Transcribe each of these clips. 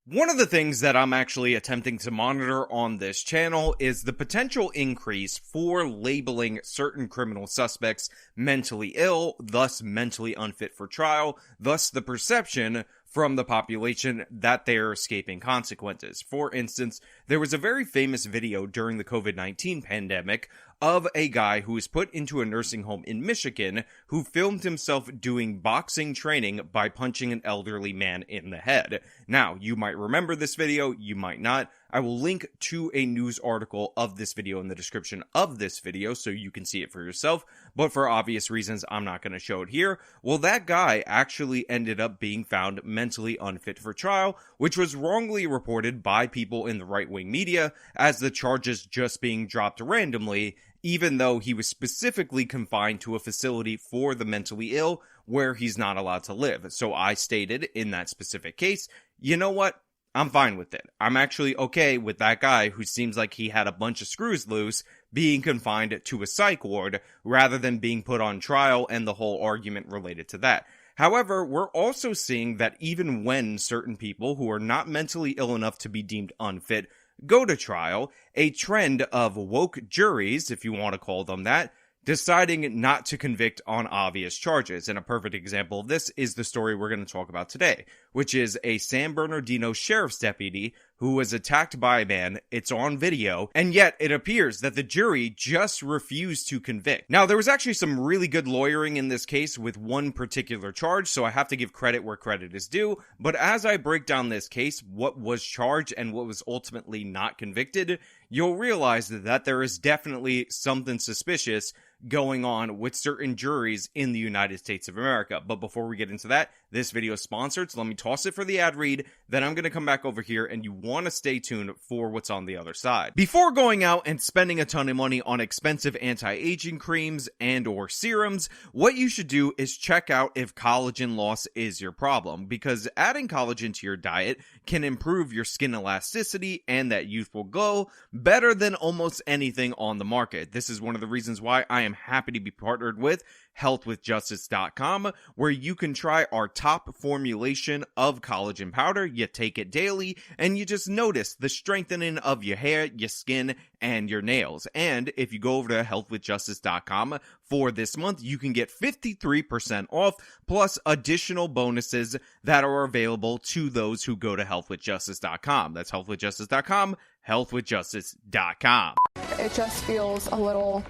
One of the things that I'm actually attempting to monitor on this channel is the potential increase for labeling certain criminal suspects mentally ill, thus mentally unfit for trial, thus the perception from the population that they're escaping consequences. For instance, there was a very famous video during the COVID-19 pandemic of a guy who was put into a nursing home in Michigan who filmed himself doing boxing training by punching an elderly man in the head. Now, you might remember this video, you might not. I will link to a news article of this video in the description of this video so you can see it for yourself, but for obvious reasons, I'm not going to show it here. Well, that guy actually ended up being found mentally unfit for trial, which was wrongly reported by people in the right-wing media as the charges just being dropped randomly, even though he was specifically confined to a facility for the mentally ill where he's not allowed to live. So I stated in that specific case, you know what? I'm fine with it. I'm actually okay with that guy who seems like he had a bunch of screws loose being confined to a psych ward rather than being put on trial and the whole argument related to that. However, we're also seeing that even when certain people who are not mentally ill enough to be deemed unfit go to trial, a trend of woke juries, if you want to call them that, deciding not to convict on obvious charges. And a perfect example of this is the story we're going to talk about today, which is a San Bernardino sheriff's deputy who was attacked by a man. It's on video, and yet it appears that the jury just refused to convict. Now, there was actually some really good lawyering in this case with one particular charge, so I have to give credit where credit is due, but as I break down this case, what was charged and what was ultimately not convicted, you'll realize that there is definitely something suspicious going on with certain juries in the United States of America. But before we get into that, this video is sponsored, so let me toss it for the ad read, then I'm going to come back over here and you want to stay tuned for what's on the other side. Before going out and spending a ton of money on expensive anti-aging creams and or serums, what you should do is check out if collagen loss is your problem, because adding collagen to your diet can improve your skin elasticity and that youthful glow better than almost anything on the market. This is one of the reasons why I am happy to be partnered with healthwithjustice.com, where you can try our top formulation of collagen powder. You take it daily and you just notice the strengthening of your hair, your skin, and your nails. And if you go over to healthwithjustice.com for this month, you can get 53% off plus additional bonuses that are available to those who go to healthwithjustice.com. That's healthwithjustice.com, healthwithjustice.com. It just feels a little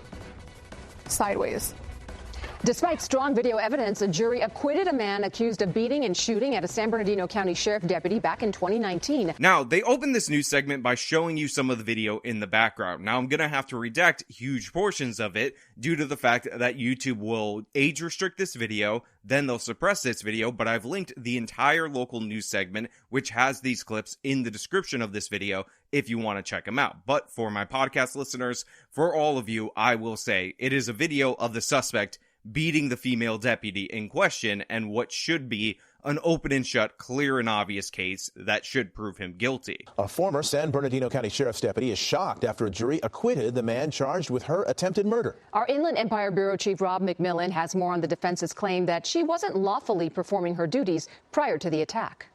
sideways. Despite strong video evidence, a jury acquitted a man accused of beating and shooting at a San Bernardino County Sheriff deputy back in 2019. Now, they opened this news segment by showing you some of the video in the background. Now, I'm going to have to redact huge portions of it due to the fact that YouTube will age restrict this video, then they'll suppress this video, but I've linked the entire local news segment, which has these clips in the description of this video if you want to check them out. But for my podcast listeners, for all of you, I will say it is a video of the suspect beating the female deputy in question and what should be an open and shut, clear and obvious case that should prove him guilty. A former San Bernardino County Sheriff's deputy is shocked after a jury acquitted the man charged with her attempted murder. Our Inland Empire Bureau Chief Rob McMillan has more on the defense's claim that she wasn't lawfully performing her duties prior to the attack.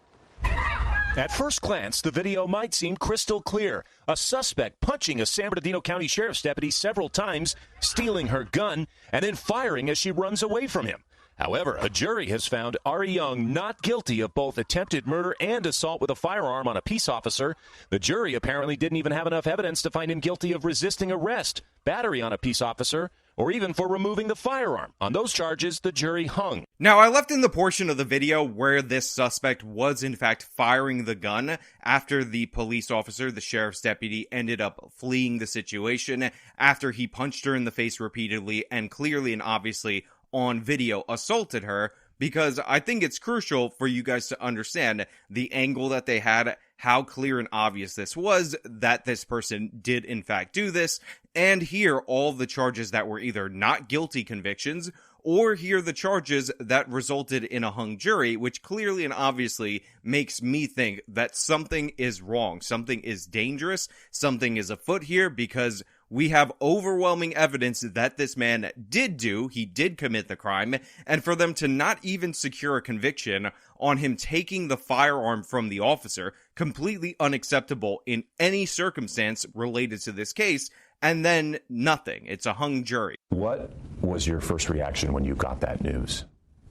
At first glance, the video might seem crystal clear. A suspect punching a San Bernardino County Sheriff's deputy several times, stealing her gun, and then firing as she runs away from him. However, a jury has found Ari Young not guilty of both attempted murder and assault with a firearm on a peace officer. The jury apparently didn't even have enough evidence to find him guilty of resisting arrest, battery on a peace officer, or even for removing the firearm. On those charges, the jury hung. Now, I left in the portion of the video where this suspect was in fact firing the gun after the police officer, the sheriff's deputy, ended up fleeing the situation after he punched her in the face repeatedly and clearly and obviously on video assaulted her, because I think it's crucial for you guys to understand the angle that they had, how clear and obvious this was that this person did in fact do this, and hear all the charges that were either not guilty convictions or hear the charges that resulted in a hung jury, which clearly and obviously makes me think that something is wrong, something is dangerous, something is afoot here, because we have overwhelming evidence that this man he did commit the crime, and for them to not even secure a conviction on him taking the firearm from the officer, completely unacceptable in any circumstance related to this case, and then nothing. It's a hung jury. What was your first reaction when you got that news?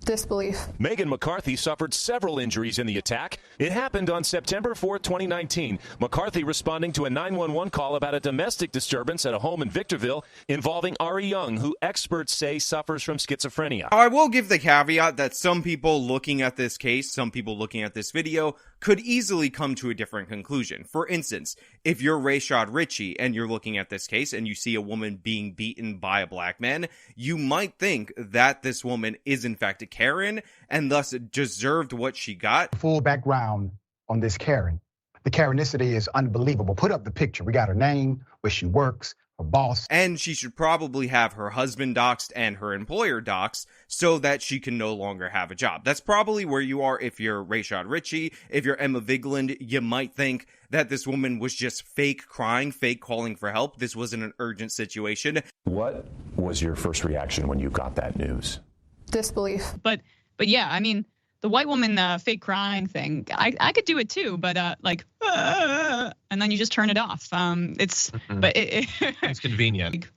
Disbelief. Megan McCarthy suffered several injuries in the attack. It happened on September 4, 2019. McCarthy responding to a 911 call about a domestic disturbance at a home in Victorville involving Ari Young, who experts say suffers from schizophrenia. I will give the caveat that some people looking at this case, some people looking at this video, could easily come to a different conclusion. For instance, if you're Rayshad Ritchie and you're looking at this case and you see a woman being beaten by a black man, you might think that this woman is in fact a Karen and thus deserved what she got. Full background on this Karen. The Karenicity is unbelievable. Put up the picture. We got her name, where she works, her boss. And she should probably have her husband doxxed and her employer doxxed so that she can no longer have a job. That's probably where you are if you're Rayshad Ritchie. If you're Emma Vigeland, you might think that this woman was just fake crying, fake calling for help. This wasn't an urgent situation. What was your first reaction when you got that news? Disbelief. But yeah, I mean, the white woman fake crying thing, I could do it too, but and then you just turn it off. It's convenient.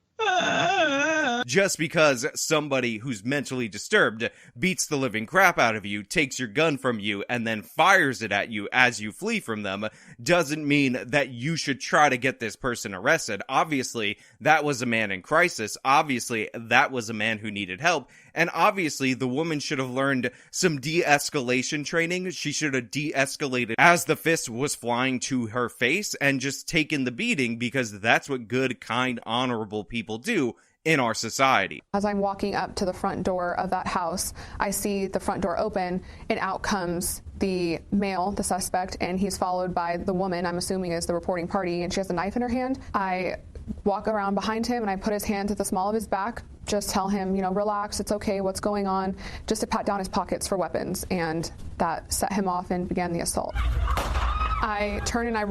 Just because somebody who's mentally disturbed beats the living crap out of you, takes your gun from you, and then fires it at you as you flee from them, doesn't mean that you should try to get this person arrested. Obviously, that was a man in crisis. Obviously, that was a man who needed help. And obviously, the woman should have learned some de-escalation training. She should have de-escalated as the fist was flying to her face and just taken the beating, because that's what good, kind, honorable people do in our society. As I'm walking up to the front door of that house, I see the front door open, and out comes the male, the suspect, and he's followed by the woman, I'm assuming is the reporting party, and she has a knife in her hand. I walk around behind him and I put his hand to the small of his back, just tell him, relax, it's okay, what's going on, just to pat down his pockets for weapons, and that set him off and began the assault. I turn and I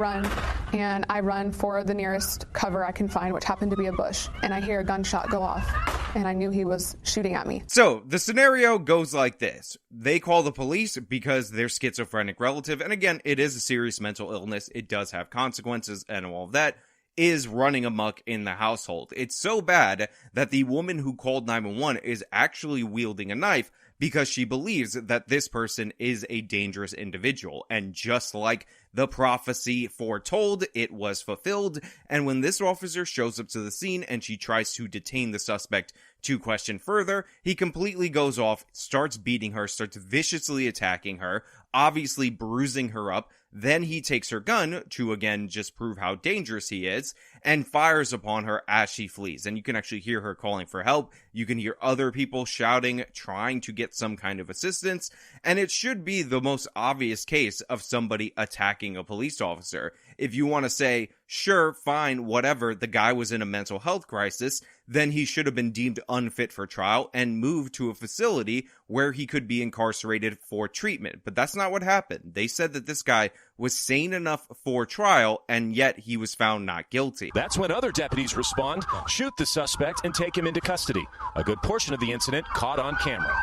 run for the nearest cover I can find, which happened to be a bush, and I hear a gunshot go off, and I knew he was shooting at me. So, the scenario goes like this. They call the police because their schizophrenic relative, and again, it is a serious mental illness, it does have consequences and all of that, is running amok in the household. It's so bad that the woman who called 911 is actually wielding a knife because she believes that this person is a dangerous individual. And just like the prophecy foretold, it was fulfilled. And when this officer shows up to the scene and she tries to detain the suspect to question further, he completely goes off, starts beating her, starts viciously attacking her, obviously bruising her up. Then he takes her gun to, again, just prove how dangerous he is, and fires upon her as she flees. And you can actually hear her calling for help. You can hear other people shouting, trying to get some kind of assistance. And it should be the most obvious case of somebody attacking a police officer. If you want to say, sure, fine, whatever, the guy was in a mental health crisis, then he should have been deemed unfit for trial and moved to a facility where he could be incarcerated for treatment. But that's not what happened. They said that this guy was sane enough for trial, and yet he was found not guilty. That's when other deputies respond, shoot the suspect, and take him into custody. A good portion of the incident caught on camera.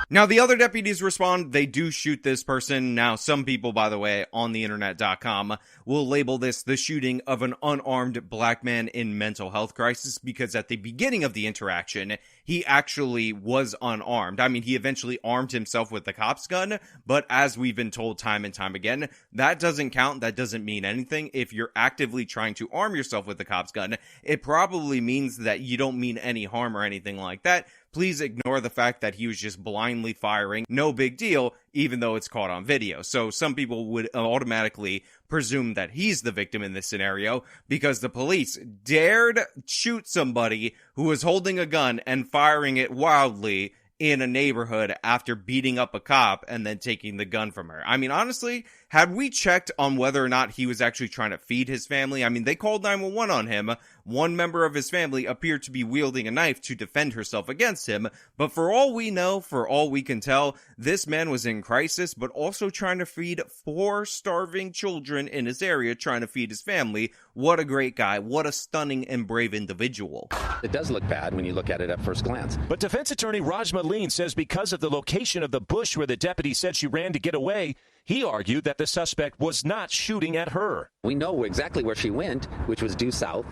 Now, the other deputies respond. They do shoot this person. Now, some people, by the way, on the internet.com will label this the shooting of an unarmed black man in mental health crisis, because at the beginning of the interaction, he actually was unarmed. I mean, he eventually armed himself with the cop's gun, but as we've been told time and time again, that doesn't count. That doesn't mean anything. If you're actively trying to arm yourself with the cop's gun, it probably means that you don't mean any harm or anything like that. Please ignore the fact that he was just blindly firing. No big deal, even though it's caught on video. So some people would automatically presume that he's the victim in this scenario because the police dared shoot somebody who was holding a gun and firing it wildly in a neighborhood after beating up a cop and then taking the gun from her. I mean, honestly, had we checked on whether or not he was actually trying to feed his family, I mean, they called 911 on him. One member of his family appeared to be wielding a knife to defend herself against him, but for all we know, for all we can tell, this man was in crisis, but also trying to feed 4 starving children in his area, trying to feed his family. What a great guy. What a stunning and brave individual. It does look bad when you look at it at first glance. But defense attorney Raj Maleen says because of the location of the bush where the deputy said she ran to get away, he argued that the suspect was not shooting at her. We know exactly where she went, which was due south,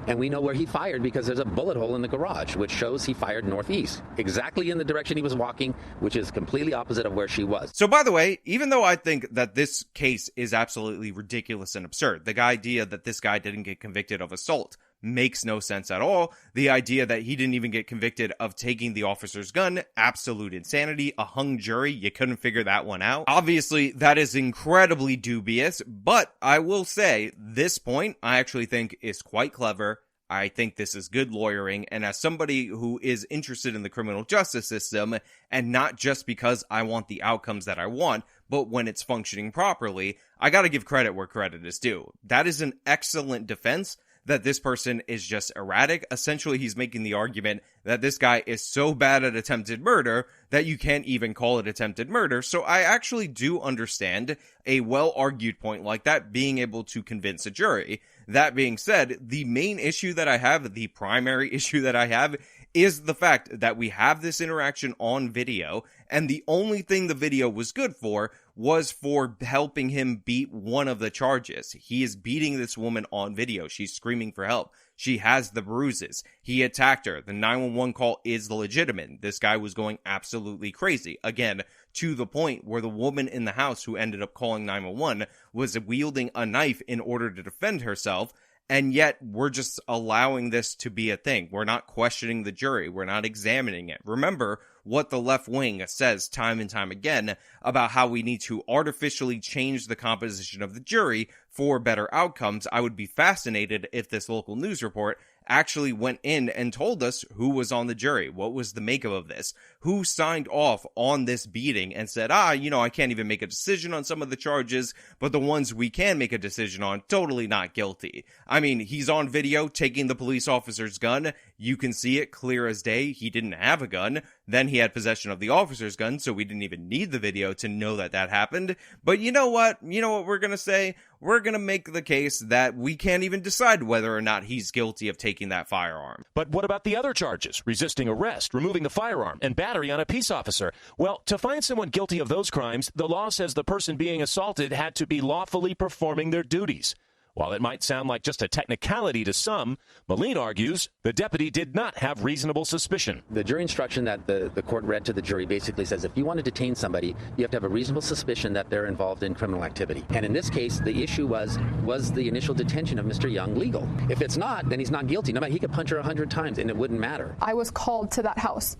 and we know where he fired because there's a bullet hole in the garage, which shows he fired northeast, exactly in the direction he was walking, which is completely opposite of where she was. So by the way, even though I think that this case is absolutely ridiculous and absurd, the idea that this guy didn't get convicted of assault makes no sense at all. The idea that he didn't even get convicted of taking the officer's gun, absolute insanity. A hung jury, you couldn't figure that one out. Obviously, that is incredibly dubious, but I will say, this point I actually think is quite clever. I think this is good lawyering, and as somebody who is interested in the criminal justice system, and not just because I want the outcomes that I want, but when it's functioning properly, I gotta give credit where credit is due. That is an excellent defense, that this person is just erratic. Essentially, he's making the argument that this guy is so bad at attempted murder that you can't even call it attempted murder. So I actually do understand a well-argued point like that being able to convince a jury. That being said, the main issue that I have, the primary issue that I have, is the fact that we have this interaction on video, and the only thing the video was good for was for helping him beat one of the charges. He is beating this woman on video. She's screaming for help. She has the bruises. He attacked her. The 911 call is legitimate. This guy was going absolutely crazy. Again, to the point where the woman in the house who ended up calling 911 was wielding a knife in order to defend herself. And yet, we're just allowing this to be a thing. We're not questioning the jury. We're not examining it. Remember what the left wing says time and time again about how we need to artificially change the composition of the jury for better outcomes. I would be fascinated if this local news report actually went in and told us who was on the jury, what was the makeup of this, who signed off on this beating and said, I can't even make a decision on some of the charges, but the ones we can make a decision on, totally not guilty. I mean, he's on video taking the police officer's gun. You can see it clear as day. He didn't have a gun. Then he had possession of the officer's gun, so we didn't even need the video to know that that happened. But you know what? You know what we're gonna say? We're gonna make the case that we can't even decide whether or not he's guilty of taking that firearm. But what about the other charges? Resisting arrest, removing the firearm, and battery on a peace officer. Well, to find someone guilty of those crimes, the law says the person being assaulted had to be lawfully performing their duties. While it might sound like just a technicality to some, Maleen argues the deputy did not have reasonable suspicion. The jury instruction that the court read to the jury basically says if you want to detain somebody, you have to have a reasonable suspicion that they're involved in criminal activity. And in this case, the issue was the initial detention of Mr. Young legal? If it's not, then he's not guilty. No matter, he could punch her 100 times and it wouldn't matter. I was called to that house.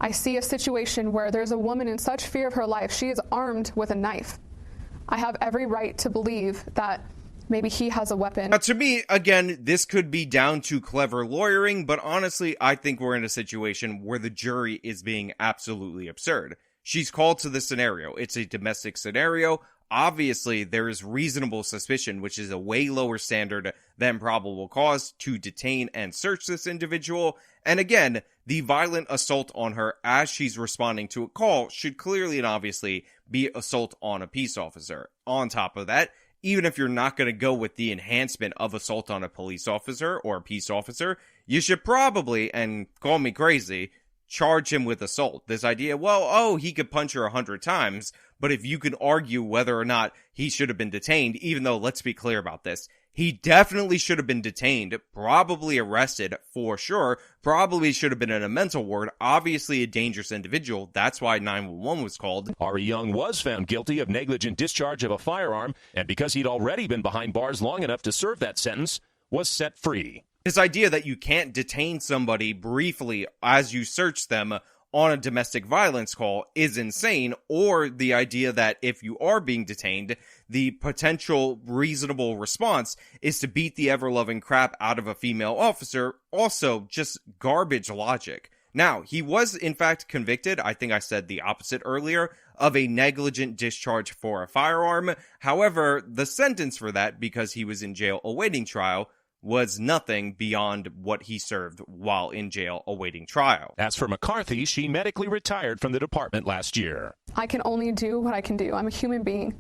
I see a situation where there's a woman in such fear of her life. She is armed with a knife. I have every right to believe that maybe he has a weapon. Now, to me, again, this could be down to clever lawyering, but honestly, I think we're in a situation where the jury is being absolutely absurd. She's called to the scenario. It's a domestic scenario. Obviously, there is reasonable suspicion, which is a way lower standard than probable cause, to detain and search this individual. And again, the violent assault on her as she's responding to a call should clearly and obviously be assault on a peace officer. On top of that, even if you're not going to go with the enhancement of assault on a police officer or a peace officer, you should probably, and call me crazy, charge him with assault. This idea, he could punch her 100 times, but if you could argue whether or not he should have been detained, even though, let's be clear about this, he definitely should have been detained, probably arrested for sure, probably should have been in a mental ward, obviously a dangerous individual. That's why 911 was called. Ari Young was found guilty of negligent discharge of a firearm, and because he'd already been behind bars long enough to serve that sentence, was set free. This idea that you can't detain somebody briefly as you search them on a domestic violence call is insane, or the idea that if you are being detained, the potential reasonable response is to beat the ever-loving crap out of a female officer, also just garbage logic. Now, he was in fact convicted, I think I said the opposite earlier, of a negligent discharge for a firearm. However, the sentence for that, because he was in jail awaiting trial, was nothing beyond what he served while in jail awaiting trial. As for McCarthy, she medically retired from the department last year. I can only do what I can do. I'm a human being.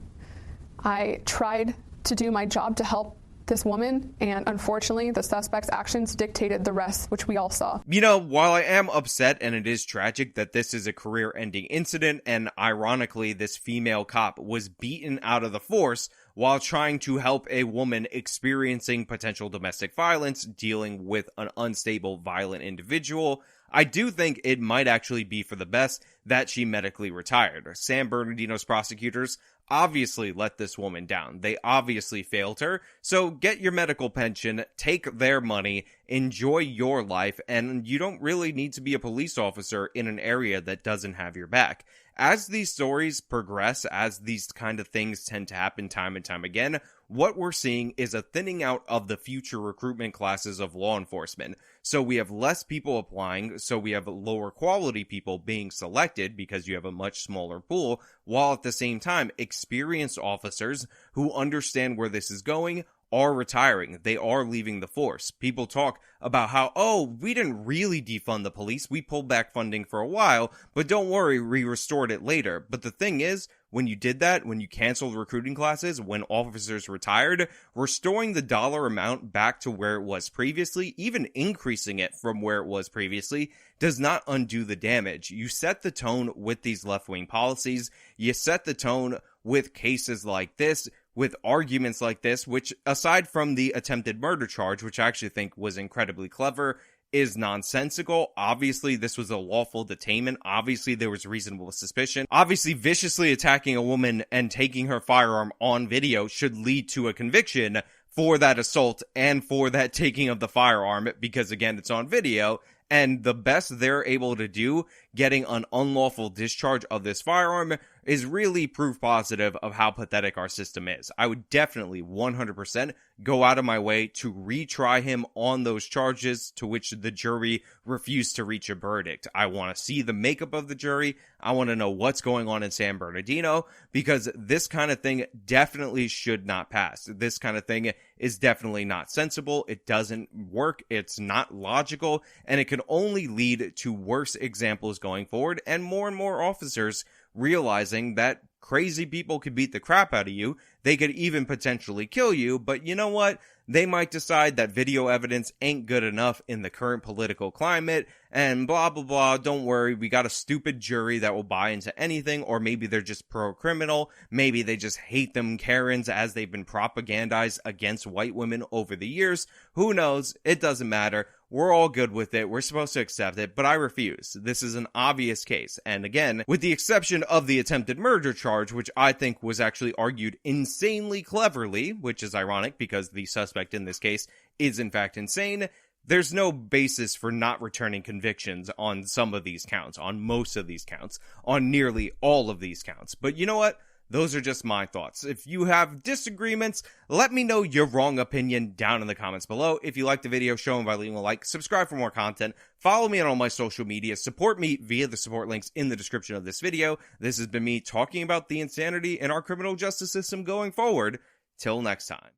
I tried to do my job to help this woman, and unfortunately, the suspect's actions dictated the rest, which we all saw. You know, while I am upset and it is tragic that this is a career-ending incident, and ironically, this female cop was beaten out of the force while trying to help a woman experiencing potential domestic violence dealing with an unstable, violent individual, I do think it might actually be for the best that she medically retired. San Bernadino's prosecutors obviously let this woman down. They obviously failed her. So get your medical pension, take their money, enjoy your life, and you don't really need to be a police officer in an area that doesn't have your back. As these stories progress, as these kind of things tend to happen time and time again, what we're seeing is a thinning out of the future recruitment classes of law enforcement. So we have less people applying, so we have lower quality people being selected because you have a much smaller pool, while at the same time, experienced officers who understand where this is going are retiring. They are leaving the force. People talk about how, oh, we didn't really defund the police. We pulled back funding for a while, but don't worry, we restored it later. But the thing is, when you did that, when you canceled recruiting classes, when officers retired, restoring the dollar amount back to where it was previously, even increasing it from where it was previously, does not undo the damage. You set the tone with these left-wing policies. You set the tone with cases like this, with arguments like this, which, aside from the attempted murder charge, which I actually think was incredibly clever, is nonsensical. Obviously, this was a lawful detainment. Obviously, there was reasonable suspicion. Obviously, viciously attacking a woman and taking her firearm on video should lead to a conviction for that assault and for that taking of the firearm, because again, it's on video. And the best they're able to do, getting an unlawful discharge of this firearm, is really proof positive of how pathetic our system is. I would definitely 100% go out of my way to retry him on those charges to which the jury refused to reach a verdict. I want to see the makeup of the jury. I want to know what's going on in San Bernardino, because this kind of thing definitely should not pass. This kind of thing is definitely not sensible. It doesn't work. It's not logical, and it can only lead to worse examples going forward, and more officers realizing that crazy people could beat the crap out of you. They could even potentially kill you, but you know what? They might decide that video evidence ain't good enough in the current political climate, and blah, blah, blah. Don't worry, we got a stupid jury that will buy into anything, or maybe they're just pro-criminal. Maybe they just hate them Karens as they've been propagandized against white women over the years. Who knows? It doesn't matter. We're all good with it. We're supposed to accept it, but I refuse. This is an obvious case. And again, with the exception of the attempted murder charge, which I think was actually argued insanely cleverly, which is ironic because the suspect in this case is in fact insane, there's no basis for not returning convictions on some of these counts, on most of these counts, on nearly all of these counts. But you know what? Those are just my thoughts. If you have disagreements, let me know your wrong opinion down in the comments below. If you liked the video, show them by leaving a like, subscribe for more content, follow me on all my social media, support me via the support links in the description of this video. This has been me talking about the insanity in our criminal justice system going forward. Till next time.